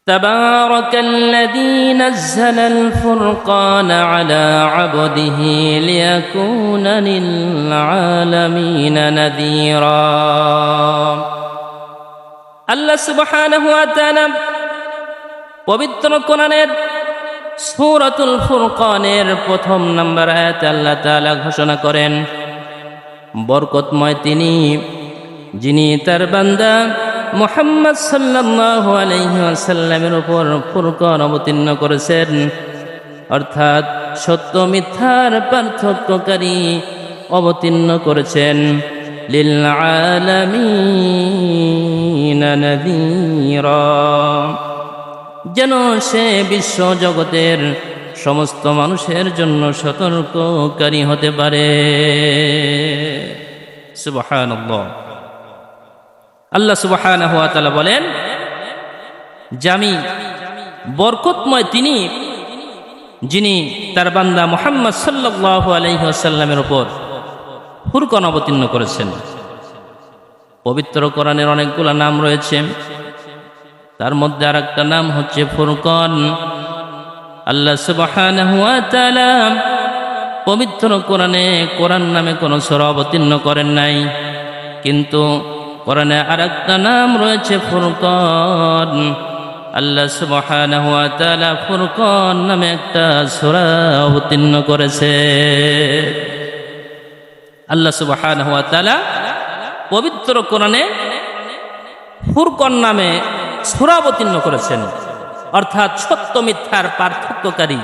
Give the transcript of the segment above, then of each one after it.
তাবারাকাল্লাযী নাযালাল ফুরকানা আলা আবদিহি লিয়াকুনা লিল আলামিনা নাযীরা। আল্লাহ সুবহানাহু ওয়া তাআলা পবিত্র কোরআনের সূরাতুল ফুরকানের প্রথম নম্বর আয়াতে আল্লাহ তাআলা ঘোষণা করেন, বরকতময় তিনি যিনি তার বান্দা মুহাম্মদ সাল্লাল্লাহু আলাইহি ওয়াসাল্লামের উপর ফুরকান অবতীর্ণ করেছেন, অর্থাৎ সত্য মিথ্যার পার্থক্যকারী অবতীর্ণ করেছেন। লিল আলামিনা নাযীরা, যেন সে বিশ্ব জগতের সমস্ত মানুষের জন্য সতর্ককারী হতে পারে। সুবহানাল্লাহ। আল্লাহ সুবহানাহু ওয়া তাআলা বলেন যে আমি বরকতময় তিনি যিনি তার বান্দা মুহাম্মদ সাল্লাল্লাহু আলাইহি ওয়াসাল্লামের উপর ফুরকান অবতীর্ণ করেছেন। পবিত্র কোরআনের অনেকগুলো নাম রয়েছে, তার মধ্যে আরেকটা নাম হচ্ছে ফুরকান। আল্লাহ সুবহানাহু ওয়া তাআলা পবিত্র কোরআনে কোরআন নামে কোনো সূরা অবতীর্ণ করেন নাই, কিন্তু কোরআনে আরেকটা নাম রয়েছে ফুরকান। আল্লাহ সুবহানাহু ওয়া তাআলা ফুরকান নামে একটা সূরা অবতীর্ণ করেছে। আল্লাহ সুবহানাহু ওয়া তাআলা পবিত্র কোরআনে ফুরকান নামে সূরা অবতীর্ণ করেছেন, অর্থাৎ সত্য মিথ্যার পার্থক্যকারী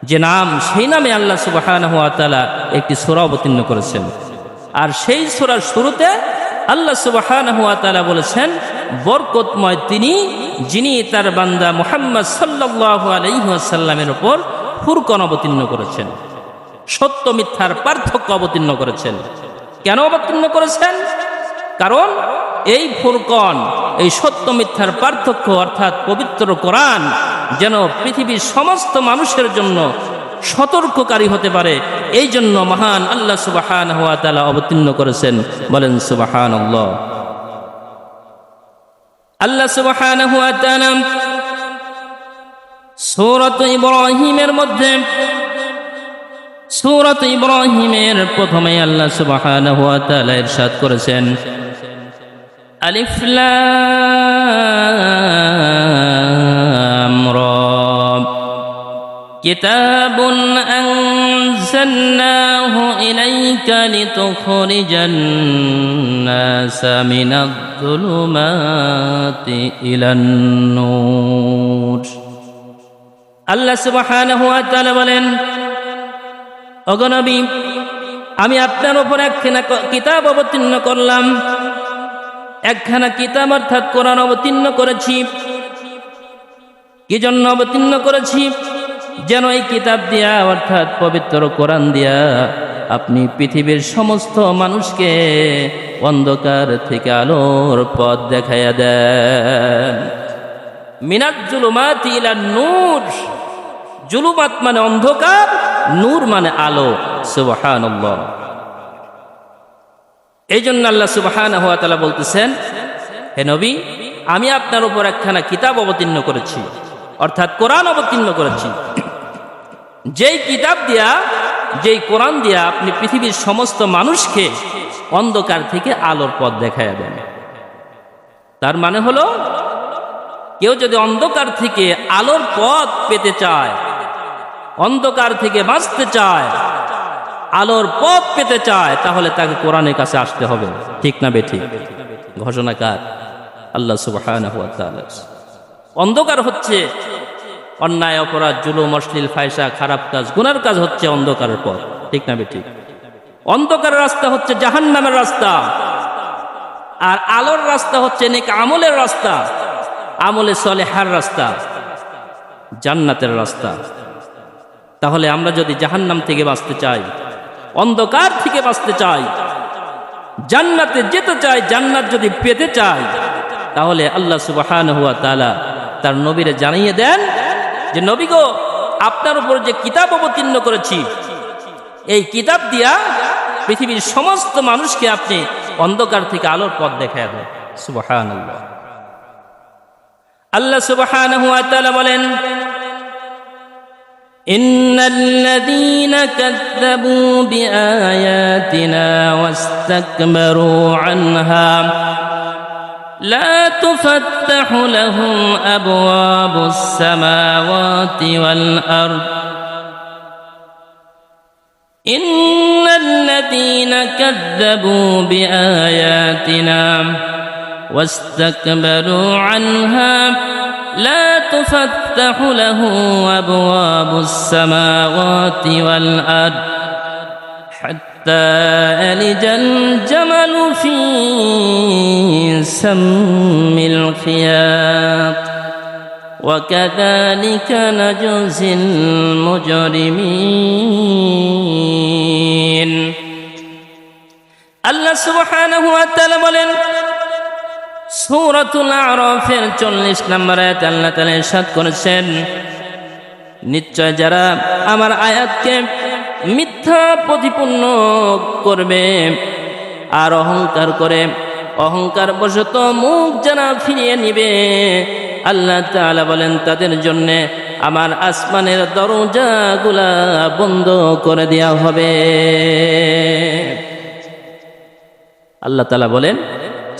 যে নাম, সেই নামে আল্লাহ সুবহানাহু ওয়া তাআলা একটি সূরা অবতীর্ণ করেছেন। আর সেই সূরার শুরুতে আল্লাহ সুবহানাহু ওয়া তাআলা বলেছেন, বরকতময় তিনি যিনি তার বান্দা মুহাম্মদ সাল্লাল্লাহু আলাইহি ওয়াসাল্লামের উপর ফুরকান অবতীর্ণ করেছেন, সত্য মিথ্যার পার্থক্য অবতীর্ণ করেছেন। কেন অবতীর্ণ করেছেন? কারণ এই ফুরকান, এই সত্য মিথ্যার পার্থক্য অর্থাৎ পবিত্র কোরআন যেন পৃথিবীর সমস্ত মানুষের জন্য সতর্ককারী হতে পারে, এই জন্য মহান আল্লাহ সুবহানাহু ওয়া তাআলা অবতীর্ণ করেছেন। বলেন সুবহানাল্লাহ। আল্লাহ সুবহানাহু ওয়া তাআলা সূরাত ইব্রাহিমের মধ্যে, সূরাত ইব্রাহিমের প্রথমে আল্লাহ সুবহানাহু ওয়া তাআলা ইরশাদ করেছেন, আলিফ লাম রা, কিতাবুন আনজালনাহু ইলাইকা লিতুখরিজান নাসা মিনাজ-যুলুমাতি ইলান নূর। আল্লাহ সুবহানাহু ওয়া তাআলা বলেন, ওগো নবী, আমি আপনার উপর একখানা কিতাব অবতীর্ণ করলাম, একখানা কিতাব অর্থাৎ কোরআন অবতীর্ণ করেছি। কি জন্য অবতীর্ণ করেছি? যেন এই কিতাব দিয়া অর্থাৎ পবিত্র কোরআন দিয়া আপনি পৃথিবীর সমস্ত মানুষকে অন্ধকার থেকে আলোর পথ দেখাইয়া দেন। মিনাজ-যুলুমাতি ইলান নূর, জুলুমাত মানে অন্ধকার, নূর মানে আলো। সুবহানাল্লাহ। এই জন্য আল্লাহ সুবহানাহু ওয়া তাআলা বলতেছেন, হে নবী, আমি আপনার উপর একখানা কিতাব অবতীর্ণ করেছি, অর্থাৎ কোরআন অবতীর্ণ করেছি, যেই কিতাব দিয়া, যেই কোরআন দিয়া আপনি পৃথিবীর সমস্ত মানুষকে অন্ধকার থেকে আলোর পথ দেখাইয়া দেন। তার মানে হলো, কেউ যদি অন্ধকার থেকে আলোর পথ পেতে চায়, অন্ধকার থেকে বাঁচতে চায়, আলোর পথ পেতে চায়, তাহলে তাকে কোরআনের কাছে আসতে হবে। ঠিক না বেঠিক? ঘোষণাকার আল্লাহ সুবহানাহু ওয়া তাআলা। অন্ধকার হচ্ছে অন্যায়, অপরাধ, জুলুম, অশ্লীল, ফায়সা, খারাপ কাজ, গুনার কাজ হচ্ছে অন্ধকারের পথ। ঠিক না বেঠিক? অন্ধকারের রাস্তা হচ্ছে জাহান্নামের রাস্তা, আর আলোর রাস্তা হচ্ছে নেক আমলের রাস্তা, আমলে সলেহার রাস্তা, জান্নাতের রাস্তা। তাহলে আমরা যদি জাহান্নাম থেকে বাঁচতে চাই, অন্ধকার থেকে বাঁচতে চাই, জান্নাতে যেতে চাই, জান্নাত যদি পেতে চাই, তাহলে আল্লাহ সুবহানাহু ওয়া তাআলা তার নবীরে জানিয়ে দেন যে, নবী গো, আপনার উপর যে কিতাব অবতীর্ণ করেছি, এই কিতাব দিয়া পৃথিবীর সমস্ত মানুষকে আপনি অন্ধকার থেকে আলোর পথ দেখায় দেন। সুবহানাল্লাহ। আল্লাহ সুবহানাহু ওয়া তাআলা বলেন, ইন্নাল্লাযীনা কাযযাবু বিআয়াতিনা ওয়াস্তাকবারু আনহা لا تفتح لهم أبواب السماوات والأرض إن الذين كذبوا بآياتنا واستكبروا عنها لا تفتح لهم أبواب السماوات والأرض حتى يلج الجمل في سم الخياط وكذلك نجزي المجرمين আল্লাহ সুবহানাহু ওয়া তাআলা বলেন সূরাতুল আরাফের 40 নম্বর আয়াত আল্লাহ তাআলা ইরশাদ করেছেন, নিশ্চয় যারা আমার আয়াতকে মিথ্যা প্রতিপন্ন করবে আর অহংকার করে অহংকার বশত মুখ যারা ফিরিয়ে নিবে, আল্লাহ তাআলা বলেন তাদের জন্য আমার আসমানের দরজাগুলা বন্ধ করে দেওয়া হবে। আল্লাহ তাআলা বলেন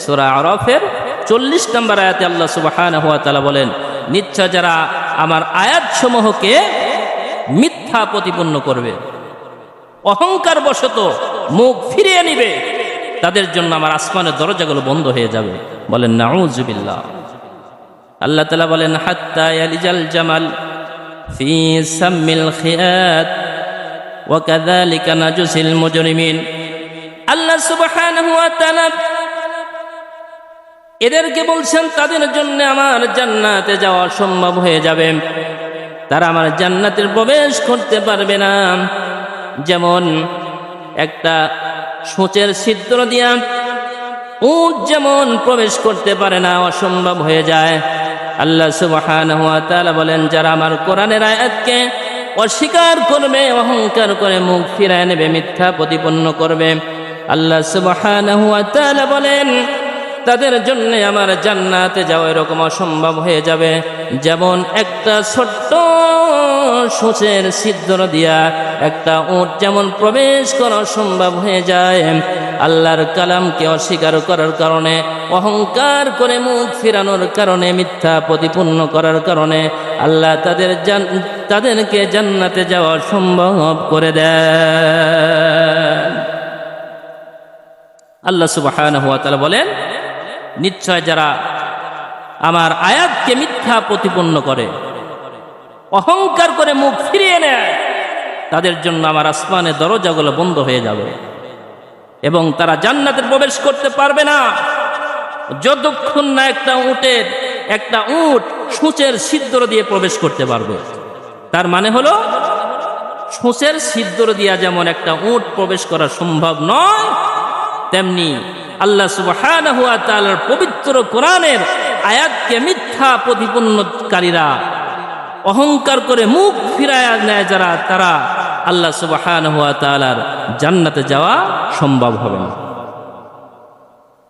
সূরা আরাফের 40 নম্বর আয়াতে আল্লাহ সুবহানাহু ওয়া তাআলা বলেন, নিশ্চয় যারা আমার আয়াতসমূহকে মিথ্যা প্রতিপন্ন করবে, অহংকার বশত মুখ ফিরিয়ে নিবে, তাদের জন্য আমার আসমানের দরজাগুলো বন্ধ হয়ে যাবে। বলেন নাউযুবিল্লাহ। আল্লাহ তাআলা বলেন হাত্তা ইয়ালিজাল জামাল ফি সাম্মিল খিয়াত ওয়া কাযালিকা নাজসিল মুজরিমিন। আল্লাহ সুবহানাহু ওয়া তাআলা এদেরকে বলছেন তাদের জন্য আমার জান্নাতে যাওয়া সম্ভব হয়ে যাবে, তারা আমার জান্নাতের প্রবেশ করতে পারবে না। যেমন একটা সূচের ছিদ্র দিয়া উট যেমন প্রবেশ করতে পারে না, অসম্ভব হয়ে যায়। আল্লাহ সুবহানাহু ওয়া তাআলা বলেন যারা আমার কোরআনের আয়াতকে অস্বীকার করবে, অহংকার করে মুখ ফিরায় নেবে, মিথ্যা প্রতিপন্ন করবে, আল্লাহ সুবহানাহু ওয়া তাআলা বলেন তাদের জন্য আমার জান্নাতে যাওয়া এরকম অসম্ভব হয়ে যাবে। যেমন একটা ছোট্ট সূচের ছিদ্র দিয়া একটা উট যেমন প্রবেশ করা অসম্ভব হয়ে যায়, আল্লাহর কালামকে অস্বীকার করার কারণে, অহংকার করে মুখ ফিরানোর কারণে, মিথ্যা প্রতিপন্ন করার কারণে আল্লাহ তাদেরকে জান্নাতে যাওয়া সম্ভব করে দেন। আল্লাহ সুবহানাহু ওয়া তাআলা বলেন নিশ্চয় যারা আমার আয়াতকে মিথ্যা প্রতিপন্ন করে, অহংকার করে মুখ ফিরিয়ে নেয়, তাদের জন্য আমার আসমানের দরজাগুলো বন্ধ হয়ে যাবে এবং তারা জান্নাতে প্রবেশ করতে পারবে না যতক্ষণ না একটা উট সূচের ছিদ্র দিয়ে প্রবেশ করতে পারবে। তার মানে হলো সূচের ছিদ্র দিয়া যেমন একটা উট প্রবেশ করা সম্ভব নয়, তেমনি আল্লাহ সুবহানাহু ওয়া তাআলার পবিত্র কোরআনের আয়াতকে মিথ্যা প্রতিপন্নকারীরা, অহংকার করে মুখ ফিরায় নেয় যারা, তারা আল্লাহ সুবহানাহু ওয়া তাআলার জান্নাতে যাওয়া সম্ভব হবে না।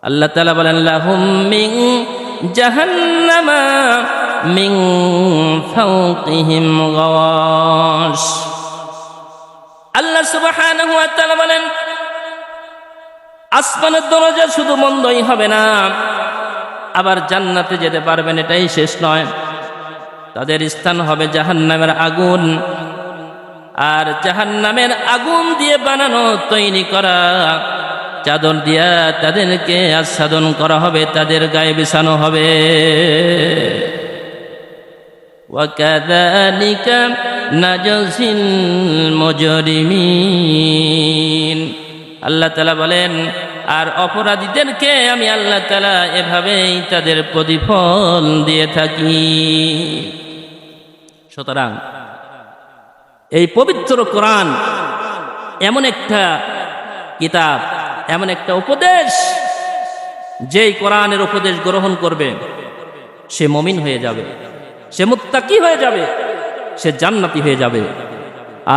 আল্লাহ তাআলা বলেন লাহুম মিন জাহান্নামা মিন ফাওকিহিম গাওয়াশ। আল্লাহ সুবহানাহু ওয়া তাআলা বলেন আসমানের দরজা শুধু বন্ধই হবে না, আবার জান্নাতে যেতে পারবেন এটাই শেষ নয়, তাদের স্থান হবে জাহান্নামের আগুন। আর জাহান্নামের আগুন দিয়ে বানানো তৈরি করা চাদর দিয়া তাদেরকে আচ্ছাদন করা হবে, তাদের গায়ে বিছানো হবে। ওয়াকাযালিকা নাজসিল মুজরিমিন। আল্লাহ তাআলা বলেন আর অপরাধীদেরকে আমি আল্লাহ তাআলা এভাবেই তাদের প্রতিফল দিয়ে থাকি। সুতরাং এই পবিত্র কোরআন এমন একটা কিতাব, এমন একটা উপদেশ, যেই কোরআনের উপদেশ গ্রহণ করবে সে মুমিন হয়ে যাবে, সে মুত্তাকি হয়ে যাবে, সে জান্নাতি হয়ে যাবে।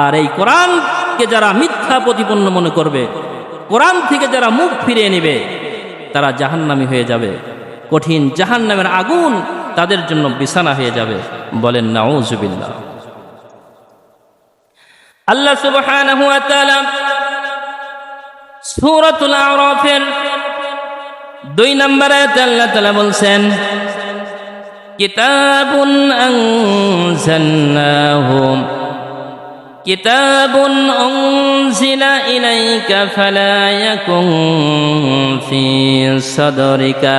আর এই কোরআনকে যারা মিথ্যা প্রতিপন্ন মনে করবে, কোরআন থেকে যারা মুখ ফিরিয়ে নেবে, তারা জাহান্নামী হয়ে যাবে। কঠিন জাহান্নামের আগুন তাদের জন্য বিছানা হয়ে যাবে। বলেন নাউযুবিল্লাহ। আল্লাহ সুবহানাহু ওয়া তাআলা সূরাতুল আরাফের 2 নম্বর আয়াতে আল্লাহ তাআলা বলছেন, কিতাবুন আনজালনাহু কিতাবুন উনজিলা ইলাইকা ফালা ইয়াকুন ফি সাদরিকা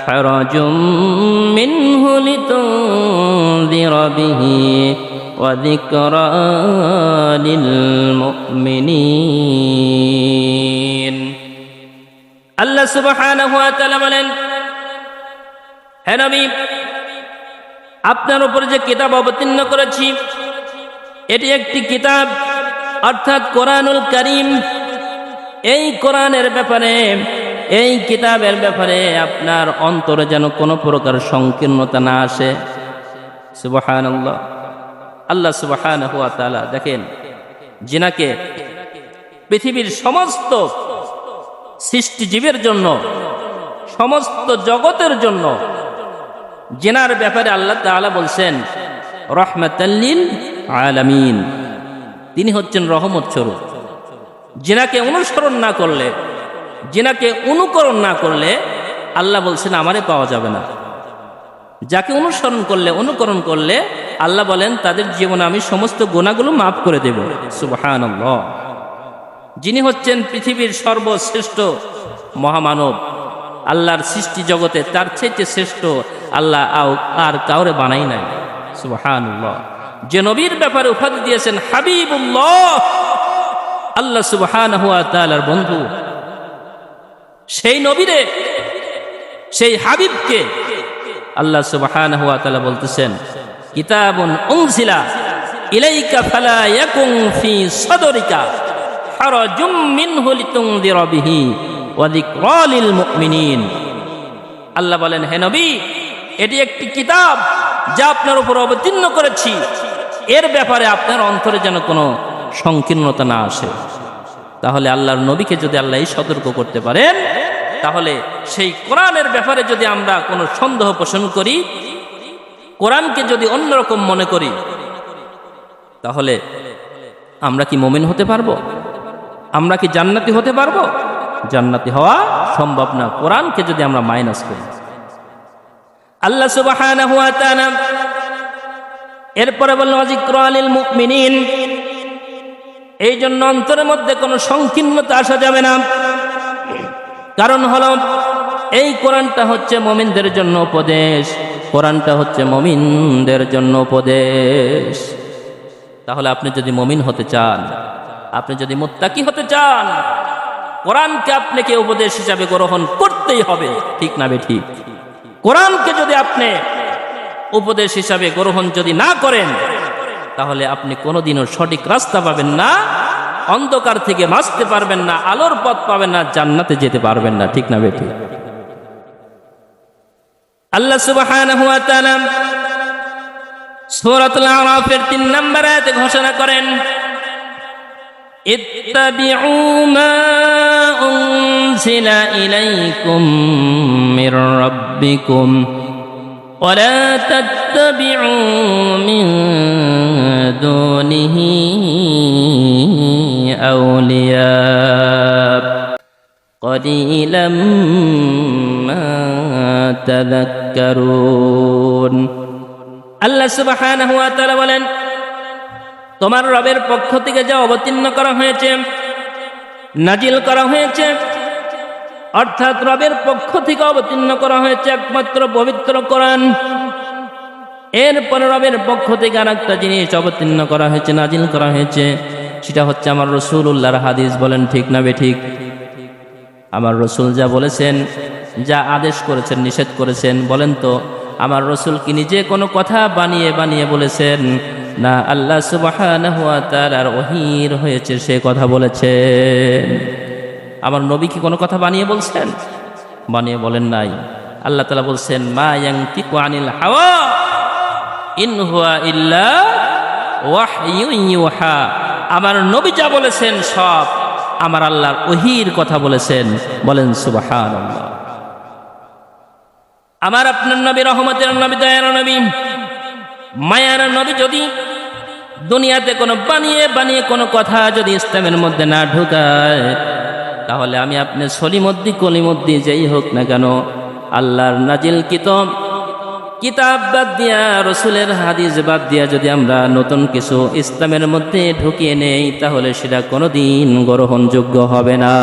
হারাজুম মিনহু লিতুনযিরা বিহি ওয়া যিকরা লিল মুমিনিন। আল্লাহ সুবহানাহু ওয়া তাআলা বলেন, হে নবী, আপনার উপর যে কিতাব অবতীর্ণ করেছি এটি একটি কিতাব, অর্থাৎ কোরআনুল কারীম। এই কোরআনের ব্যাপারে, এই কিতাবের ব্যাপারে আপনার অন্তরে যেন কোনো প্রকার সংকীর্ণতা না আসে। সুবহানাল্লাহ। আল্লাহ সুবহানাহু ওয়া তাআলা দেখেন, জিনাকে পৃথিবীর সমস্ত সৃষ্টিজীবের জন্য, সমস্ত জগতের জন্য জিনার ব্যাপারে আল্লাহ তাআলা বলছেন রাহমাতাল লিল আলামিন। তিনি হচ্ছেন রহমত স্বরূপ। জিনাকে অনুসরণ না করলে, জিনাকে অনুকরণ না করলে আল্লাহ বলছেন আমারে পাওয়া যাবে না। যাকে অনুসরণ করলে, অনুকরণ করলে আল্লাহ বলেন তাদের জীবনে আমি সমস্ত গুনাহগুলো মাফ করে দেব। সুবহানাল্লাহ। যিনি হচ্ছেন পৃথিবীর সর্বশ্রেষ্ঠ মহামানব, আল্লাহর সৃষ্টি জগতে তার চাইতে শ্রেষ্ঠ আল্লাহ আর কাউরে বানাই নাই। সুবহানাল্লাহ। যে নবীর ব্যাপারে উপাধি দিয়েছেন হাবিবুল্লাহ, আল্লাহ সুবহানাহু ওয়া তাআলার বন্ধু, সেই নবীরে, সেই হাবিবকে আল্লাহ সুবহানাহু ওয়া তাআলা বলতেছেন কিতাবুন উনজিলা ইলাইকা ফালা ইয়াকুন ফি সাদরিকা হারাজুম মিনহু লিতুনযিরা বিহি ওয়া যিকরা লিল মুমিনিন। আল্লাহ বলেন, হে নবী, এটি একটি কিতাব যা আপনার উপর অবতীর্ণ করেছি, এর ব্যাপারে আপনার অন্তরে যেন কোনো সংকীর্ণতা না আসে। তাহলে আল্লাহর নবীকে যদি আল্লাহ সতর্ক করতে পারেন, তাহলে সেই কোরআনের ব্যাপারে যদি আমরা কোনো সন্দেহ পোষণ করি, কোরআনকে যদি অন্যরকম মনে করি, তাহলে আমরা কি মুমিন হতে পারবো? আমরা কি জান্নাতি হতে পারবো? জান্নাতি হওয়া সম্ভব না কোরআনকে যদি আমরা মাইনাস করি। আল্লাহ সুবহানাহু ওয়া তাআলা এরপরে বললেন যিকরা লিল মুমিনিন। এই জন্য অন্তরের মধ্যে কোনো সংকীর্ণতা আসা যাবে না। কারণ হলো এই কোরআনটা হচ্ছে মুমিনদের জন্য উপদেশ, কোরআনটা হচ্ছে মুমিনদের জন্য উপদেশ। তাহলে আপনি যদি মুমিন হতে চান, আপনি যদি মুত্তাকি হতে চান, কোরআনকে আপনাকে উপদেশ হিসাবে গ্রহণ করতেই হবে। ঠিক না বে ঠিক? কোরআনকে যদি আপনি উপদেশ হিসাবে গ্রহণ যদি না করেন, তাহলে আপনি কোনোদিনও সঠিক রাস্তা পাবেন না, অন্ধকার থেকে বাঁচতে পারবেন না, আলোর পথ পাবেন না, জান্নাতে যেতে পারবেন না। ঠিক না বে ঠিক? আল্লাহ সুবহানাহু ওয়া তাআলা সূরাতুল আরাফের 3 নম্বর আয়াতে ঘোষণা করেন, ইত্তাবিউ মা উনজিলা ইলাইকুম মির রাব্বিকুম ওয়া লা তাত্তাবিউ মিন দুনিহি আউলিয়া কলিলাম মা তাযাক্কারুন। আল্লাহ সুবহানাহু ওয়া তাআলা বলেন, তোমার রবের পক্ষ থেকে যা অবতীর্ণ করা হয়েছে, নাজিল করা হয়েছে, অর্থাৎ রবের পক্ষ থেকে অবতীর্ণ করা হয়েছে একমাত্র পবিত্র কোরআন। এরপরে রবের পক্ষ থেকে আরেকটা জিনিস অবতীর্ণ করা হয়েছে, নাজিল করা হয়েছে, সেটা হচ্ছে আমার রাসূলুল্লাহর হাদিস। বলেন ঠিক না বে ঠিক? আমার রাসূল যা বলেছেন, যা আদেশ করেছেন, নিষেধ করেছেন, বলেন তো আমার রাসূল কি নিজে কোনো কথা বানিয়ে বানিয়ে বলেছেন? না, আল্লাহ সুবহানাহু ওয়া তাআলার ওহীর হয়েছে সে কথা বলেছেন। আমার নবী কি কোনো কথা বানিয়ে বলছেন? বানিয়ে বলেন নাই। আল্লাহ তাআলা বলছেন মা ইয়ানতিকু আনিল হাওয়া ইন হুয়া ইল্লা ওয়াহয়ুন ইউহা। আমার নবী যা বলেছেন সব আমার আল্লাহর ওহীর কথা বলেছেন। বলেন সুবহানাল্লাহ। আমার আপনার নবী, রহমতের নবী, দয়ার নবী, মায়ার নবী যদি দুনিয়াতে কোনো বানিয়ে কোনো কথা যদি ইসলামের মধ্যে না ঢুকায়, তাহলে আমি আপনি সলিমদ্দি কলিমদ্দি যেই হোক না কেন, আল্লাহর নাজিল কিতাব বাদ দিয়া, রসুলের হাদিস বাদ দিয়া যদি আমরা নতুন কিছু ইসলামের মধ্যে ঢুকিয়ে নেই, তাহলে সেটা কোনোদিন গ্রহণযোগ্য হবে না।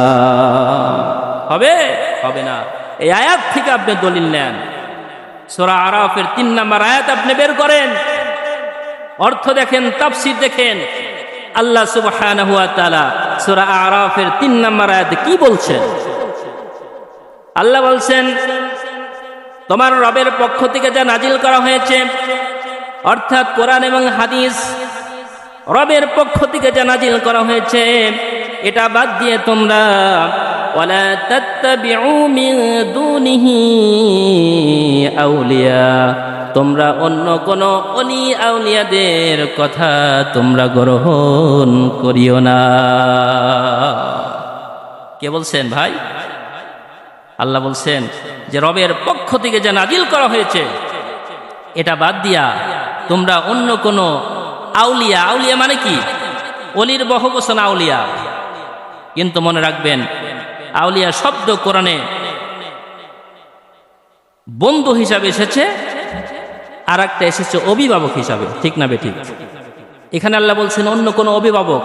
হবে না। এই আয়াত থেকে আপনি দলিল নেন। সূরা আরাফের 3 নম্বর আয়াত আপনি বের করেন, অর্থ দেখেন, তাফসীর দেখেন। আল্লাহ সুবহানাহু ওয়া তাআলা সূরা আরাফের 3 নম্বর আয়াতে কি বলছেন? আল্লাহ বলছেন, তোমার রবের পক্ষ থেকে যা নাজিল করা হয়েছে, অর্থাৎ কোরআন এবং হাদিস, রবের পক্ষ থেকে যা নাজিল করা হয়েছে, এটা বাদ দিয়ে তোমরা ওয়ালা তাত্তাবিউ মিন দুনিহি আউলিয়া, তোমরা অন্য কোন অলি আউলিয়াদের কথা তোমরা গ্রহণ করিও না। কে বলছেন ভাই? আল্লাহ বলছেন যে রবের পক্ষ থেকে যা নাজিল করা হয়েছে, এটা বাদ দিয়া তোমরা অন্য কোন আউলিয়া, আউলিয়া মানে কি? অলির বহুবচন আউলিয়া। কিন্তু মনে রাখবেন, আউলিয়া শব্দ কোরআনে বন্ধু হিসাবে এসেছে, আর একটা এসেছে অভিভাবক হিসাবে, ঠিক না বেঠিক? এখানে আল্লাহ বলছেন অন্য কোন অভিভাবক,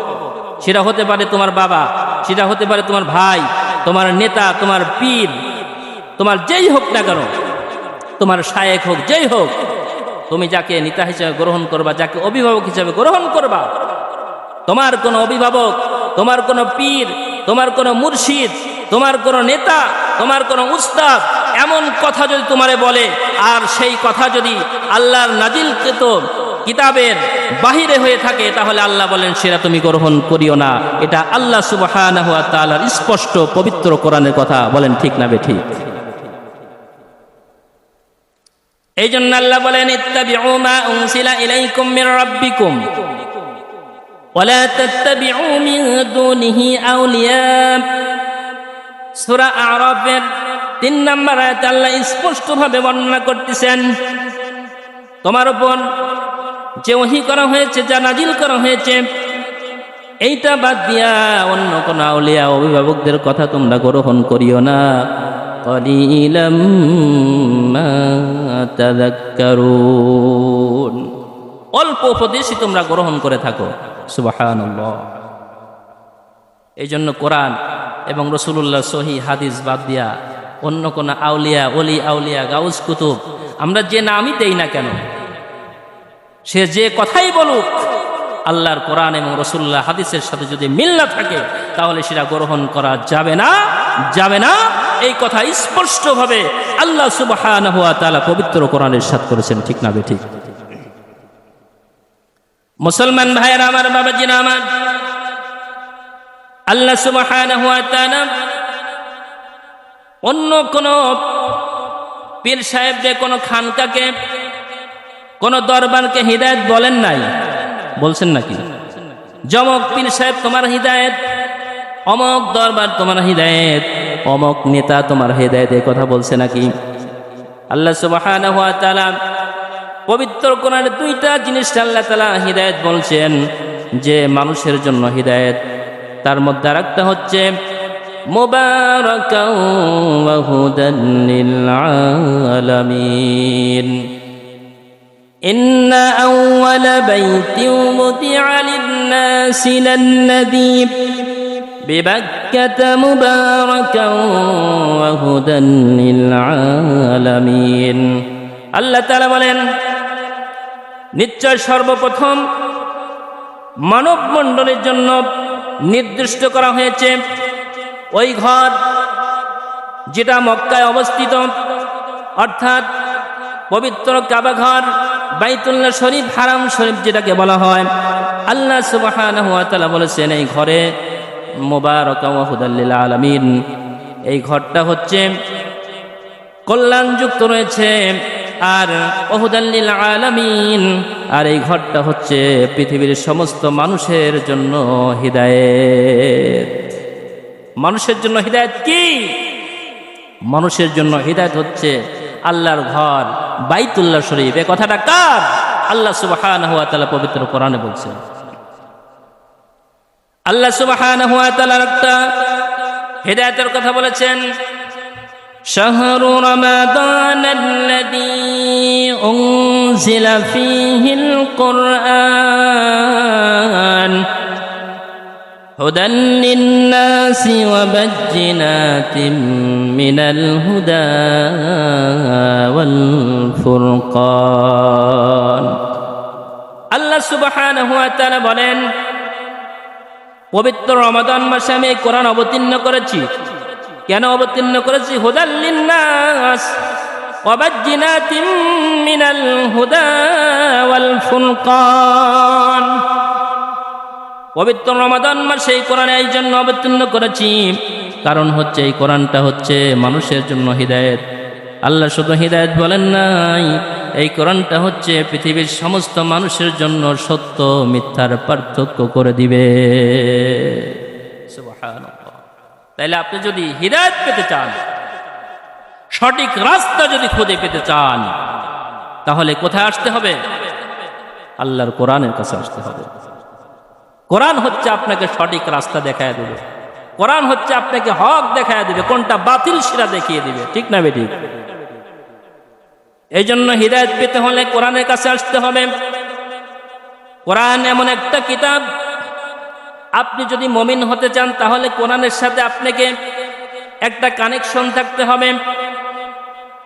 সেটা হতে পারে তোমার বাবা, সেটা হতে পারে তোমার ভাই, তোমার নেতা, তোমার পীর, তোমার যেই হোক না কেন, তোমার শায়েখ হোক, যেই হোক, তুমি যাকে নেতা হিসেবে গ্রহণ করবা, যাকে অভিভাবক হিসেবে গ্রহণ করবা, তোমার কোনো অভিভাবক, তোমার কোনো পীর, তোমার কোনো মুর্শিদ, তোমার কোনো নেতা, তোমার কোনো উস্তাদ এমন কথা যদি তোমারে বলে, আর সেই কথা যদি আল্লাহর নাজিলকৃত কিতাবের বাহিরে হয়ে থাকে, তাহলে আল্লাহ বলেন সেটা তুমি গ্রহণ করিও না। এটা আল্লাহ সুবহানাহু ওয়া তাআলার স্পষ্ট পবিত্র কোরআনের কথা। বলেন ঠিক না বেঠিক? এই জন্য আল্লাহ বলেন, ইত্তাবিউ মা উনসিলা ইলাইকুম মির রাব্বিকুম ওয়ালা তাত্তাবিউ মিন দুনিহি আউলিয়া। সূরা আরাফের 3 নম্বর আয়াতে আল্লাহ স্পষ্টভাবে বর্ণনা করতেছেন, তোমার উপর যে ওহী করা হয়েছে, যা নাজিল করা হয়েছে, এইটা বাদ দিয়া অন্য কোন আউলিয়া, অভিভাবকদের কথা তোমরা গ্রহণ করিও না। কলিলাম মা তাযাক্কারুন, অল্প উপদেশই তোমরা গ্রহণ করে থাকো। সুবহানাল্লাহ। এই জন্য কোরআন এবং রাসূলুল্লাহ সহিহ হাদিস বাদ দিয়া অন্য কোন আউলিয়া, ওলি আউলিয়া, গাউস কুতুব আমরা যে নামই দেই না কেন, সে যে কথাই বলুক, আল্লাহর কোরআন এবং রাসূলুল্লাহ হাদিসের সাথে যদি মিল না থাকে, তাহলে সেটা গ্রহণ করা যাবে না। এই কথা স্পষ্টভাবে আল্লাহ সুবহানাহু ওয়া তাআলা পবিত্র কোরআনে ইরশাদ করেছেন, ঠিক না বেঠিক? মুসলমান ভাইয়েরা আমার, বাবাজিরা আমার, আল্লাহ সুবহানাহু ওয়া তাআলা অন্য কোন পীর সাহেবকে, কোন খানকাকে, কোন দরবারকে হিদায়াত বলেন নাই, বলছেন নাকি? জমক পীর সাহেব তোমার হিদায়াত, অমক দরবার তোমার হিদায়াত, অমক নেতা তোমার হিদায়াত, এই কথা বলছে নাকি? আল্লাহ সুবহানাহু ওয়া তাআলা পবিত্র কোরআনে 2টা জিনিস আল্লাহ তাআলা হিদায়াত বলছেন যে মানুষের জন্য হিদায়াত, তার মধ্যে আরেকটা হচ্ছে মুবারাকাও ওয়া হুদান লিল আলামিন। ইন্না আউওয়ালা বাইতিন মুদিআ লিন-নাসি লাল্লাযী বিবাক্কাতা মুবারাকাও ওয়া হুদান লিল আলামিন। আল্লাহ তাআলা বলেন, নিশ্চয় সর্বপ্রথম মানব মণ্ডলের জন্য নির্দিষ্ট করা হয়েছে ওই ঘর যেটা মক্কায় অবস্থিত, অর্থাৎ পবিত্র কাবা ঘর, বাইতুল্লাহ শরীফ, হারাম শরীফ যেটাকে বলা হয়। আল্লাহ সুবহানাহু ওয়া তাআলা বলেছেন এই ঘরে মুবারাকা ওয়া হুদাল লিল আলামিন, এই ঘরটা হচ্ছে কল্যাণযুক্ত রয়েছে, আর হুদাল লিল আলামিন, আর এই ঘরটা হচ্ছে পৃথিবীর সমস্ত মানুষের জন্য হিদায়াত। মানুষের জন্য হিদায়াত কি? মানুষের জন্য হিদায়াত হচ্ছে আল্লাহর ঘর বাইতুল্লাহ শরীফ। এই কথাটা কার? আল্লাহ সুবহানাহু ওয়া তাআলা পবিত্র কোরআনে বলছেন। আল্লাহ সুবহানাহু ওয়া তাআলা একটা হিদায়াতের কথা বলেছেন, শাহরু রমাদানাল্লাযী উনজিলা ফীহিল কুরআন হুদান লিন-নাসি ওয়া বায়্যিনাতিন মিনাল হুদা ওয়াল ফুরকান। আল্লাহ সুবহানাহু ওয়া তাআলা বলেন, পবিত্র রমাদান মাসে আমি কোরআন অবতীর্ণ করেছি। কেন অবতীর্ণ করেছি? হুদাল লিন-নাস ওয়া বায়্যিনাতিন মিনাল হুদা ওয়াল ফুরকান। পবিত্র রমাদান মাসে এই কোরআন এই জন্য অবতীর্ণ করেছি, কারণ হচ্ছে এই কোরআনটা হচ্ছে মানুষের জন্য হিদায়াত। আল্লাহ শুধু হিদায়াত বলেন নাই, এই কোরআনটা হচ্ছে পৃথিবীর সমস্ত মানুষের জন্য সত্য মিথ্যার পার্থক্য করে দিবে। সুবহানাল্লাহ। তাইলে আপনি যদি হিদায়াত পেতে চান, সঠিক রাস্তা যদি খুঁজে পেতে চান, তাহলে কোথায় আসতে হবে? আল্লাহর কোরআনের কাছে আসতে হবে। কোরআন হচ্ছে আপনাকে সঠিক রাস্তা দেখায় দেবে। কোরআন হচ্ছে আপনাকে হক দেখায় দেবে, কোনটা বাতিল সেটা দেখিয়ে দিবে। ঠিক না বেঠিক? এই জন্য হিদায়াত পেতে হলে কোরআনের কাছে আসতে হবে। কোরআন এমন একটা কিতাব, আপনি যদি মুমিন হতে চান তাহলে কোরআনের সাথে আপনাকে একটা কানেকশন থাকতে হবে।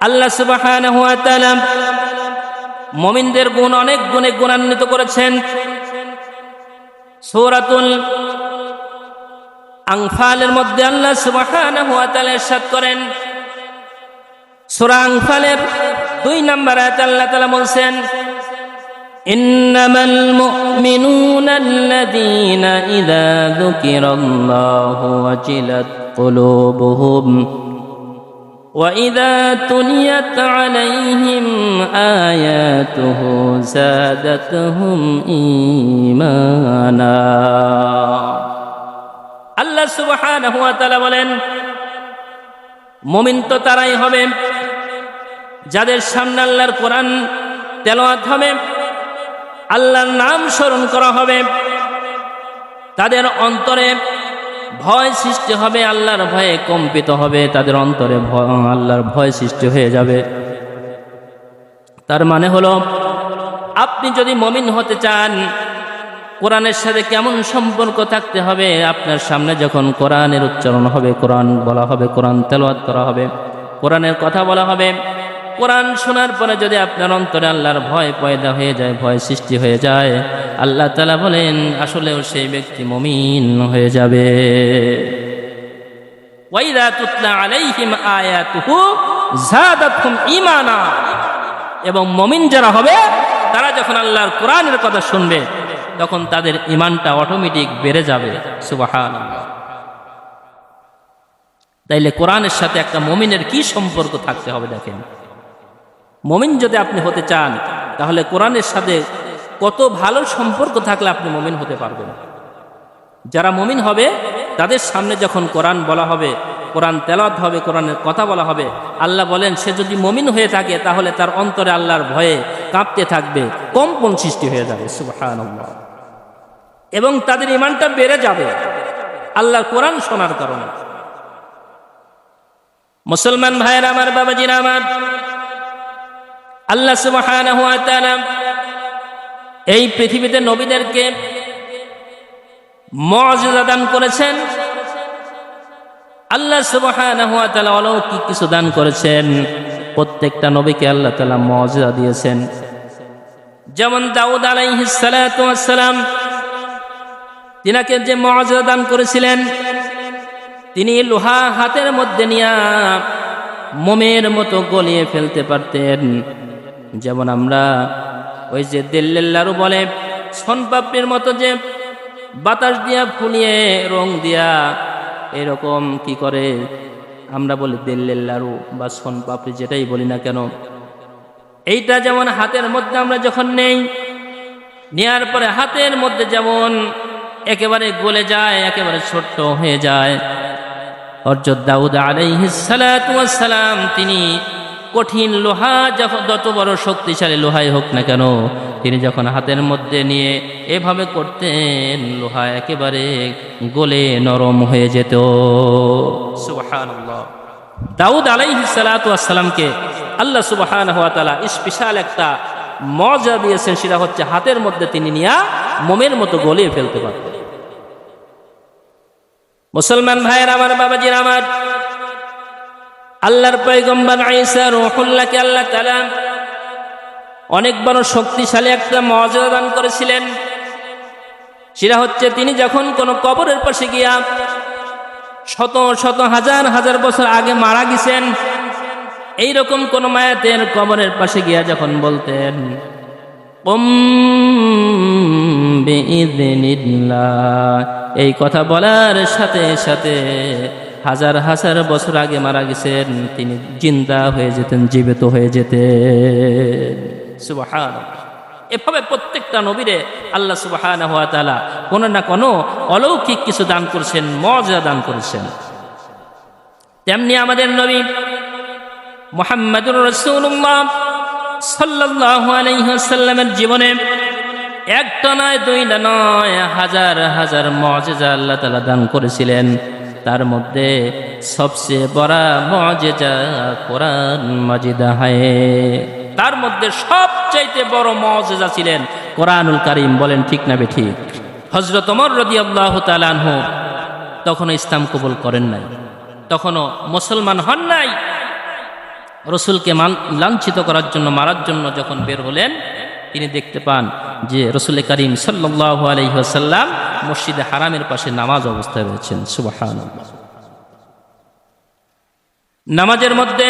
আল্লাহ সুবহানাহু ওয়া তাআলা মুমিনদের গুণ অনেক গুণে গুণান্বিত করেছেন। সূরাতুল আনফালের মধ্যে আল্লাহ সুবহানাহু ওয়া তাআলা ইরশাদ করেন, সূরা আনফালের 2 নম্বর আয়াতে আল্লাহ তাআলা বলেন, ইন্নামাল মুমিনুনা আল্লাযীনা ইযা যুকিরাল্লাহু ওয়াজিলাত কুলুবুহুম ওয়া ইযা তুলিয়াত আলাইহিম আয়াতুহু যাদাতুহুম ঈমানা। আল্লাহ সুবহানাহু ওয়া তাআলা বলেন, মুমিন তো তারাই হবে যাদের সামনে আল্লাহর কোরআন তেলাওয়াত হবে, আল্লাহর নাম স্মরণ করা হবে, তাদের অন্তরে ভয় সৃষ্টি হবে, আল্লাহর ভয়ে কম্পিত হবে, তাদের অন্তরে আল্লাহর ভয় সৃষ্টি হয়ে যাবে। তার মানে হলো, আপনি যদি মুমিন হতে চান, কোরআনের সাথে কেমন সম্পর্ক থাকতে হবে? আপনার সামনে যখন কোরআনের উচ্চারণ হবে, কোরআন বলা হবে, কোরআন তেলাওয়াত করা হবে, কোরআনের কথা বলা হবে, কোরআন শোনার পরে যদি আপনার অন্তরে আল্লাহর ভয় পয়দা হয়ে যায়, ভয় সৃষ্টি হয়ে যায়, আল্লাহ তাআলা বলেন আসলেও সেই ব্যক্তি মুমিন হয়ে যাবে। ওয়াইদা তুতলা আলাইহিম আয়াতুহু যাদাতহুম ঈমানা। এবং মুমিন যারা হবে তারা যখন আল্লাহর কোরআনের কথা শুনবে তখন তাদের ঈমানটা অটোমেটিক বেড়ে যাবে। সুবহানাল্লাহ। তাইলে কোরআনের সাথে একটা মুমিনের কি সম্পর্ক থাকতে হবে দেখেন। মুমিন যদি আপনি হতে চান তাহলে কোরআনের সাথে কত ভালো সম্পর্ক থাকলে আপনি মুমিন হতে পারবেন। যারা মুমিন হবে তাদের সামনে যখন কোরআন বলা হবে, কোরআন তেলাওয়াত হবে, কোরআনের কথা বলা হবে, আল্লাহ বলেন সে যদি মুমিন হয়ে থাকে তাহলে তার অন্তরে আল্লাহর ভয়ে কাঁপতে থাকবে, কম্পন সৃষ্টি হয়ে যাবে। সুবহানাল্লাহ। এবং তাদের ঈমানটা বেড়ে যাবে আল্লাহর কোরআন শোনার কারণে। মুসলমান ভাইয়েরা আমার, বাবাজিরা আমার, আল্লাহ সুবহানাহু ওয়া তাআলা এই পৃথিবীতে নবীদেরকে মুআজিজা দান করেছেন। আল্লাহ সুবহানাহু ওয়া তাআলা অলৌকিক কিছু দান করেছেন। প্রত্যেকটা নবীকে আল্লাহ তাআলা মুআজিজা দিয়েছেন। যেমন দাউদ আলাইহিস সালাতু ওয়াস সালাম, তিনাকে যে মুআজিজা দান করেছিলেন, তিনি লোহা হাতের মধ্যে নিয়ে মোমের মতো গলিয়ে ফেলতে পারতেন। যেমন আমরা ওই যে দিল্লের লাড়ু বলে, সোনপাপড়ির মতো যে বাতাস দিয়া ফুলিয়ে রং দিয়া এরকম কি করে আমরা বলি দিল্লের লাড়ু বা সোনপাপড়ি, যেটাই বলি না কেন, এইটা যেমন হাতের মধ্যে আমরা যখন নেই, নেয়ার পরে হাতের মধ্যে যেমন একেবারে গলে যায়, একেবারে ছোট্ট হয়ে যায়। হযরত দাউদ আলাইহিস সালাতু ওয়াস সালাম তিনি কঠিন লোহা যত বড় শক্তিশালী লোহাই হোক না কেন, তিনি যখন হাতের মধ্যে নিয়ে এভাবে করতেন, লোহা একেবারে গলে নরম হয়ে যেত। সুবহানাল্লাহ। দাউদ আলাইহিস সালাতু ওয়াস সালামকে আল্লাহ সুবহানাহু ওয়া তাআলা স্পেশাল একটা মজা দিয়েছেন, সেটা হচ্ছে হাতের মধ্যে তিনি নিয়া মোমের মতো গলিয়ে ফেলতে পারতেন। মুসলমান ভাইয়ের আমার, বাবাজির আমার, আল্লাহর পয়গম্বর ঈসা রূহুল্লাহকে আল্লাহ তাআলা অনেক বড় শক্তিশালী একটা মর্যাদা দান করেছিলেন। সেটা হচ্ছে তিনি যখন কোন কবরের পাশে গিয়া শত শত হাজার হাজার বছর আগে মারা গেছেন, এইরকম কোন মায়াতের কবরের পাশে গিয়া যখন বলতেন বিইذনিল্লাহ, এই কথা বলার সাথে সাথে হাজার হাজার বছর আগে মারা গেছেন তিনি জিন্দা হয়ে যেতেন, জীবিত হয়ে যেতেন। সুবহানাল্লাহ। এভাবে প্রত্যেকটা নবীরে আল্লাহ সুবহানাহু ওয়া তাআলা কোনো না কোনো অলৌকিক কিছু দান করেছেন, মর্যাদা দান করেছেন। তেমনি আমাদের নবী মুহাম্মদুর রাসূলুল্লাহ সাল্লাল্লাহু আলাইহি ওয়াসাল্লামের জীবনে একটা নয়, দুইটা নয়, হাজার হাজার মুআজিজা আল্লাহ তাআলা দান করেছিলেন। তার মধ্যে সবচেয়ে বড় মুআজিজা কোরআন মাজিদ হায়। তার মধ্যে সবচাইতে বড় মুআজিজা ছিলেন কোরআনুল কারীম। বলেন ঠিক না বেঠিক? হযরত ওমর রাদিয়াল্লাহু তাআলা আনহু তখনও ইসলাম কবুল করেন নাই, তখনও মুসলমান হন নাই। রসুলকে লাঞ্ছিত করার জন্য, মারার জন্য যখন বের হলেন, তিনি দেখতে পান যে রসুল করিম সাল্লাল্লাহু আলাইহি ওয়াসাল্লাম মসজিদে হারামের পাশে নামাজ অবস্থায় রয়েছেন। সুবহানাল্লাহ। নামাজের মধ্যে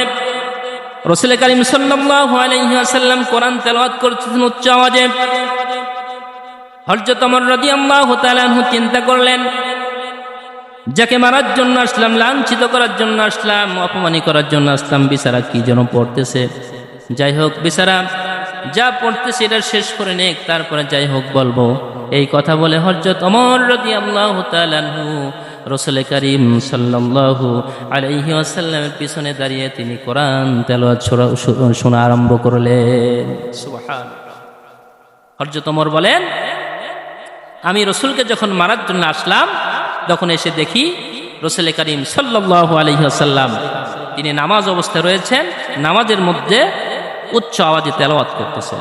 রসুল করিম সাল্লাল্লাহু আলাইহি ওয়াসাল্লাম কোরআন তেলাওয়াত করতেছেন উচ্চ আওয়াজে। হযরত ওমর রাদিয়াল্লাহু তাআলা আনহু চিন্তা করলেন, যাকে মারার জন্য আসলাম, লাঞ্ছিত করার জন্য আসলাম, অপমানি করার জন্য আসলাম, বেচারা কি যেন পড়তেছে। যাই হোক, বেচারা যা পড়তেছে এটা শেষ করে নেক, তারপরে যাই হোক বলবো। এই কথা বলে হযরত ওমর রাদিয়াল্লাহু তাআলা আনহু রাসূল করিম সাল্লাল্লাহু আলাইহি ওয়াসাল্লামের পিছনে দাঁড়িয়ে তিনি কোরআন তেলাওয়াত শোনা আরম্ভ করলেন। সুবহানাল্লাহ। হযরত ওমর বলেন, আমি রসুলকে যখন মারার জন্য আসলাম, তখন এসে দেখি রাসূল করিম সাল্লাল্লাহু আলাইহি ওয়াসাল্লাম তিনি নামাজ অবস্থায় রয়েছেন, নামাজের মধ্যে উচ্চ আওয়াজে তেলাওয়াত করতেছেন।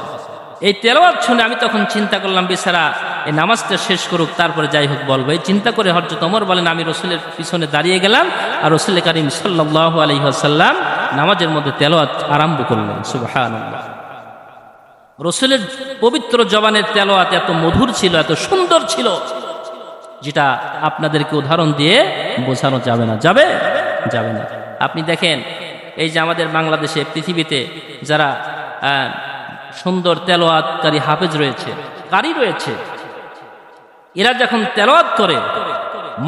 এই তেলাওয়াত শুনে আমি তখন চিন্তা করলাম, বেচারা এই নামাজটা শেষ করুক, তারপরে যাই হোক বলবো। এই চিন্তা করে হযরত ওমর বলেন, আমি রসুলের পিছনে দাঁড়িয়ে গেলাম, আর রাসূল করিম সাল্লাল্লাহু আলাইহি ওয়াসাল্লাম নামাজের মধ্যে তেলাওয়াত আরম্ভ করলেন। সুবহানাল্লাহ। রসুলের পবিত্র জবানের তেলাওয়াত এত মধুর ছিল, এত সুন্দর ছিল, যেটা আপনাদেরকে উদাহরণ দিয়ে বোঝানো যাবে না। যাবে না। আপনি দেখেন, এই যে আমাদের বাংলাদেশে, পৃথিবীতে যারা সুন্দর তেলাওয়াতকারী হাফেজ রয়েছে, কারি রয়েছে, এরা যখন তেলাওয়াত করে,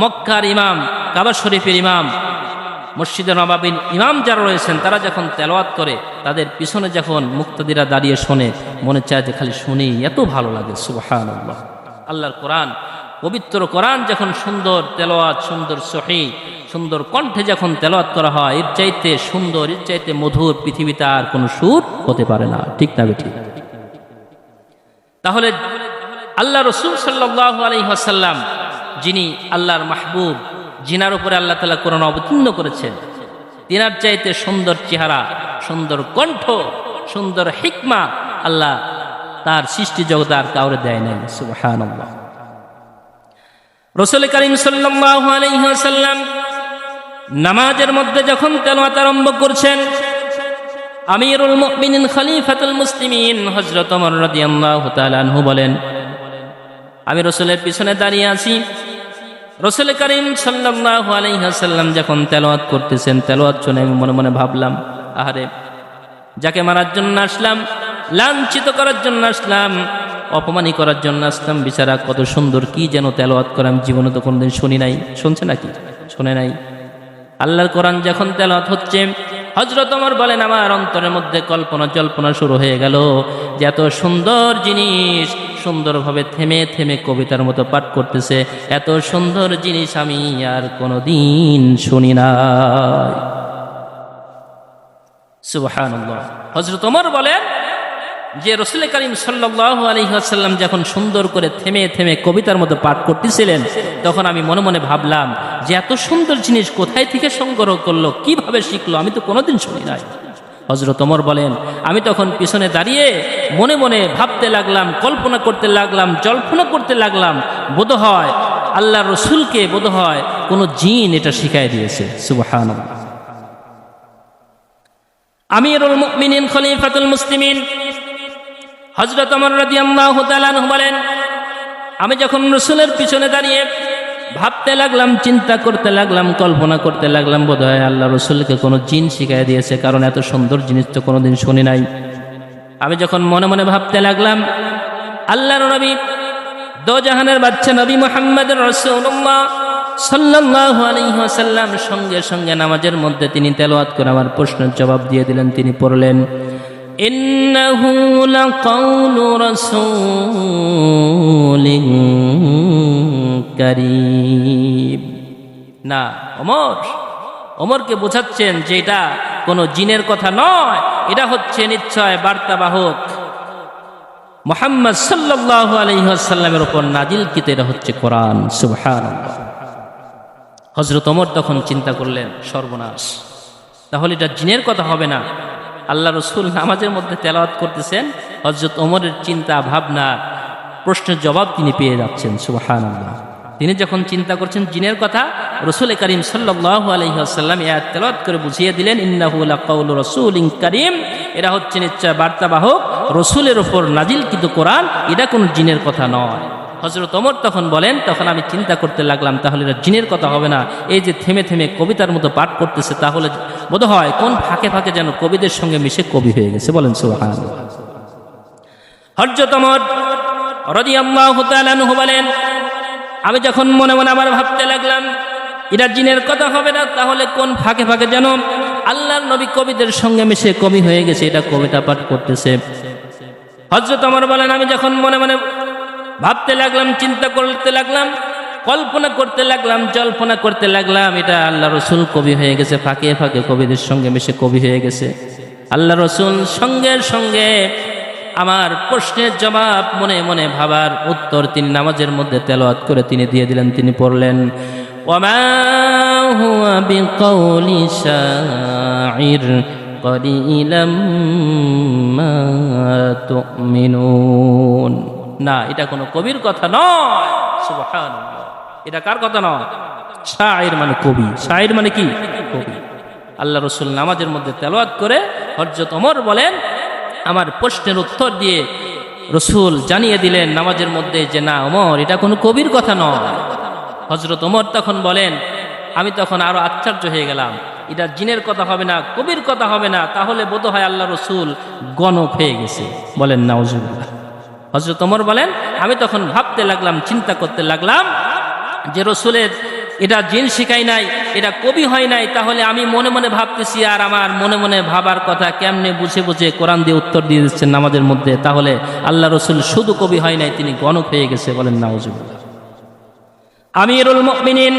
মক্কার ইমাম, কাবা শরীফের ইমাম, মসজিদে নববীর ইমাম যারা রয়েছেন, তারা যখন তেলাওয়াত করে, তাদের পিছনে যখন মুক্তাদিরা দাঁড়িয়ে শোনে, মনে চায় যে খালি শুনি, এত ভালো লাগে। সুবহানাল্লাহ। আল্লাহর কোরআন, পবিত্র কোরআন যখন সুন্দর তেলাওয়াত, সুন্দর সহিহ, সুন্দর কণ্ঠে যখন তেলাওয়াত করা হয়, এর চাইতে সুন্দর, এর চাইতে মধুর পৃথিবীতে আর কোনো সুর হতে পারে না। ঠিক না বেঠিক? তাহলে আল্লাহ রাসূল সাল্লাল্লাহু আলাইহি ওয়াসাল্লাম, যিনি আল্লাহর মাহবুব, যিনার উপরে আল্লাহ তাআলা কোরআন অবতীর্ণ করেছেন, তিনার চাইতে সুন্দর চেহারা, সুন্দর কণ্ঠ, সুন্দর হিকমা আল্লাহ তার সৃষ্টি জগতে আর কাউরে দেয় নাই। সুবহানাল্লাহ। রাসূল করিম সাল্লাল্লাহু আলাইহি ওয়াসাল্লাম নামাজের মধ্যে যখন তেলাওয়াত আরম্ভ করছেন, আমিরুল মুমিনিন খলিফাতুল মুসলিমিন হযরত ওমর রাদিয়াল্লাহু তাআলা আনহু বলেন, আমি রাসূলের পিছনে দাঁড়িয়ে আছি। রাসূল করিম সাল্লাল্লাহু আলাইহি ওয়াসাল্লাম যখন তেলাওয়াত করতেছেন, তেলাওয়াত শুনে আমি মনে মনে ভাবলাম, আহারে, যাকে মারার জন্য আসলাম, লাঞ্ছিত করার জন্য আসলাম, অপমানি করার জন্য আসলাম, বেচারা কত সুন্দর কি যেন তেলাওয়াত করে, আমি জীবনে তো কোনোদিন শুনি নাই। শুনছে নাকি? শুনে নাই। আল্লাহর কোরআন যখন তেলাওয়াত হচ্ছে, হযরত ওমর বলেন, আমার অন্তরের মধ্যে কল্পনা জল্পনা শুরু হয়ে গেল যে এত সুন্দর জিনিস সুন্দরভাবে থেমে থেমে কবিতার মতো পাঠ করতেছে, এত সুন্দর জিনিস আমি আর কোনোদিন শুনি নাই। সুবহানাল্লাহ। হযরত ওমর বলেন যে রাসূল করিম সাল্লাল্লাহু আলাইহি ওয়াসাল্লাম যখন সুন্দর করে থেমে থেমে কবিতার মতো পাঠ করতেছিলেন, তখন আমি মনে মনে ভাবলাম যে এত সুন্দর জিনিস কোথায় থেকে সংগ্রহ করলো, কিভাবে শিখলো, আমি তো কোনোদিন শুনি নাই। হযরত ওমর বলেন আমি তখন পিছনে দাঁড়িয়ে মনে মনে ভাবতে লাগলাম, কল্পনা করতে লাগলাম, জল্পনা করতে লাগলাম, বোধহয় আল্লাহ রসুলকে বোধহয় কোনো জিন এটা শিখাই দিয়েছে। সুবহানাল্লাহ। আমিরুল মুমিনিন খলিফাতুল মুসলিমিন হযরত ওমর রাদিয়াল্লাহু তাআলা আনহু বলেন আমি যখন রসুলের পিছনে দাঁড়িয়ে ভাবতে লাগলাম, চিন্তা করতে লাগলাম, কল্পনা করতে লাগলাম, বোধহয় আল্লাহ রসুলকে কোনো জিন শিখাই দিয়েছে, কারণ এত সুন্দর জিনিস তো কোনোদিন শুনি নাই। আমি যখন মনে মনে ভাবতে লাগলাম, আল্লাহর নবী দো জাহানের বাদশা নবী মুহাম্মদ রাসূলুল্লাহ সাল্লাল্লাহু আলাইহি ওয়াসাল্লাম সঙ্গে সঙ্গে নামাজের মধ্যে তিনি তেলাওয়াত করে আমার প্রশ্নের জবাব দিয়ে দিলেন। তিনি পড়লেন ইন্নাহু লাকাউলু রাসূলিন কারীম। না, ওমরকে বোঝাচ্ছেন যে এটা কোনো জিনের কথা নয়, এটা হচ্ছে নিশ্চয় বার্তাবাহক মুহাম্মদ সাল্লাল্লাহু আলাইহি ওয়াসাল্লামের উপর নাজিলকৃত, এটা হচ্ছে কোরআন। সুবহানাল্লাহ। হযরত ওমর তখন চিন্তা করলেন সর্বনাশ, তাহলে এটা জিনের কথা হবে না। আল্লাহ রসুল নামাজের মধ্যে তেলাওয়াত করতেছেন, হযরত ওমরের চিন্তা ভাবনা প্রশ্নের জবাব তিনি পেয়ে যাচ্ছেন। সুবহানাল্লাহ। তিনি যখন চিন্তা করছেন জিনের কথা, রাসূল করিম সাল্লাল্লাহু আলাইহি ওয়াসাল্লাম এই আয়াত তেলাওয়াত করে বুঝিয়ে দিলেন ইন্নাহু লাকাউলু রাসূলিন কারীম, এটা হচ্ছে নিশ্চয় বার্তাবাহক রসুলের উপর নাজিলকৃত কোরআন, এটা কোনো জিনের কথা নয়। হযরত ওমর তখন বলেন তখন আমি চিন্তা করতে লাগলাম তাহলে এটা জিনের কথা হবে না, এই যে থেমে থেমে কবিতার মতো পাঠ করতেছে, তাহলে বোধহয় কোন ফাঁকে ফাঁকে যেন কবিদের সঙ্গে মিশে কবি হয়ে গেছে। বলেন সুবহানাল্লাহ। হযরত ওমর রাদিয়াল্লাহু তাআলা আনহু বলেন আমি যখন মনে মনে আবার ভাবতে লাগলাম এটা জিনের কথা হবে না, তাহলে কোন ফাঁকে ফাঁকে যেন আল্লাহর নবী কবিদের সঙ্গে মিশে কবি হয়ে গেছে, এটা কবিতা পাঠ করতেছে। হযরত ওমর বলেন আমি যখন মনে মনে ভাবতে লাগলাম, চিন্তা করতে লাগলাম, কল্পনা করতে লাগলাম, জল্পনা করতে লাগলাম, এটা আল্লাহ রসুল কবি হয়ে গেছে, ফাঁকে ফাঁকে কবিদের সঙ্গে মিশে কবি হয়ে গেছে। আল্লাহ রসুল সঙ্গে সঙ্গে আমার প্রশ্নের জবাব মনে মনে ভাবার উত্তর তিনি নামাজের মধ্যে তেলাওয়াত করে তিনি দিয়ে দিলেন। তিনি পড়লেন ওয়ামা হুয়া বিকাউলি শাইর কলিলাম মা তুমিনুন। না, এটা কোনো কবির কথা নয়। সুবহানাল্লাহ। এটা কার কথা নয়? শাইর মানে কবি। শাইর মানে কি? কবি। আল্লাহ রসুল নামাজের মধ্যে তেলাওয়াত করে হযরত ওমর বলেন আমার প্রশ্নের উত্তর দিয়ে রসুল জানিয়ে দিলেন নামাজের মধ্যে যে না ওমর, এটা কোনো কবির কথা নয়। হযরত ওমর তখন বলেন আমি তখন আরো আশ্চর্য হয়ে গেলাম, এটা জিনের কথা হবে না, কবির কথা হবে না, তাহলে বোধহয় আল্লাহ রসুল গণক হয়ে গেছে। বলেন নাউজুবিল্লাহ। হযরত ওমর বলেন আমি তখন ভাবতে লাগলাম, চিন্তা করতে লাগলাম যে রসুলের এটা জিন শিখাই নাই, এটা কবি হয় নাই, তাহলে আমি মনে মনে ভাবতেছি আর আমার মনে মনে ভাবার কথা কেমনে বুঝে বুঝে কোরআন দিয়ে উত্তর দিয়ে দিচ্ছেন নামাজের মধ্যে, তাহলে আল্লাহ রসুল শুধু কবি হয় নাই, তিনি গণক হয়ে গেছে। বলেন নাউজুবিল্লাহ। আমিরুল মুমিনিন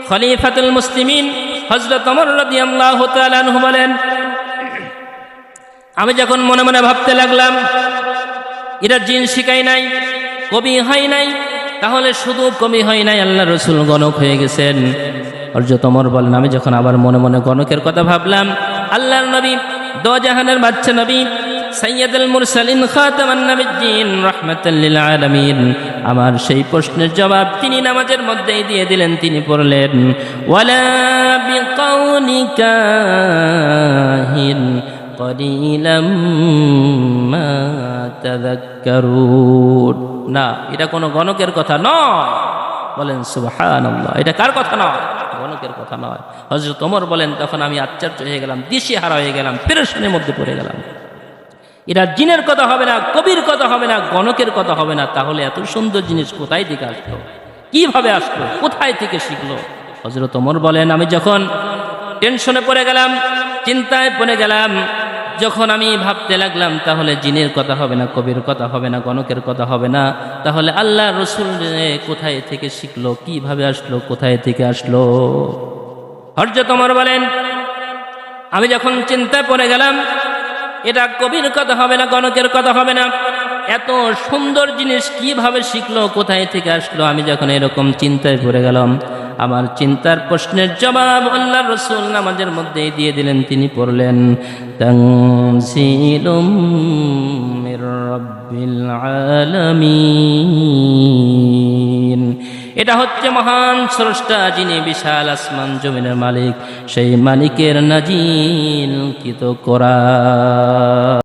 খলিফাতুল মুসলিমিন হযরত ওমর রাদিয়াল্লাহু তাআলা আনহু বলেন আমি যখন মনে মনে ভাবতে লাগলাম এটা জিন শিখাই নাই, কবি হয় নাই, তাহলে শুধু কবি হয় নাই, আল্লাহ রসুল গণক হয়ে গেছেন। হযরত ওমর বলেন আমি যখন আবার মনে মনে গণকের কথা ভাবলাম, আল্লাহর নবী দো জাহানের বাদশা নবী সাইয়্যিদুল মুরসালিন খাতামান নবিয়্যিন রাহমাতাল লিল আলামিন আমার সেই প্রশ্নের জবাব তিনি নামাজের মধ্যেই দিয়ে দিলেন। তিনি পড়লেন ওয়ালা বিকাউলি কাহিন কলিলাম মা তাযাক্কারুন। না, এটা কোনো গণকের কথা নয়। বলেন সুবহানাল্লাহ। এটা কার কথা নয়? গণকের কথা নয়। হযরত ওমর বলেন তখন আমি আশ্চর্য হয়ে গেলাম, দিশেহারা হয়ে গেলাম, পেরেশানির মধ্যে পড়ে গেলাম। এটা জিনের কথা হবে না, কবির কথা হবে না, গণকের কথা হবে না, তাহলে এত সুন্দর জিনিস কোথায় থেকে আসলো, কিভাবে আসলো, কোথায় থেকে শিখলো? হযরত ওমর বলেন আমি যখন টেনশনে পড়ে গেলাম, চিন্তায় পড়ে গেলাম, যখন আমি ভাবতে লাগলাম তাহলে জিনের কথা হবে না, কবির কথা হবে না, গণকের কথা হবে না, তাহলে আল্লাহ রসুল কোথায় থেকে শিখলো, কিভাবে আসলো, কোথায় থেকে আসলো? হযরত ওমর বলেন আমি যখন চিন্তায় পড়ে গেলাম, এটা কবির কথা হবে না, গণকের কথা হবে না, এত সুন্দর জিনিস কিভাবে শিখলো, কোথায় থেকে আসলো। আমি যখন এরকম চিন্তায় পড়ে গেলাম, আমার চিন্তার প্রশ্নের জবাব আল্লাহর রাসূল নামাজের মধ্যেই দিয়ে দিলেন। তিনি পড়লেন, তানজিলুম মির রাব্বিল আলামিন। এটা হচ্ছে মহান স্রষ্টা, যিনি বিশাল আসমান জমিনের মালিক, সেই মালিকের নাজিলকৃত কোরআন।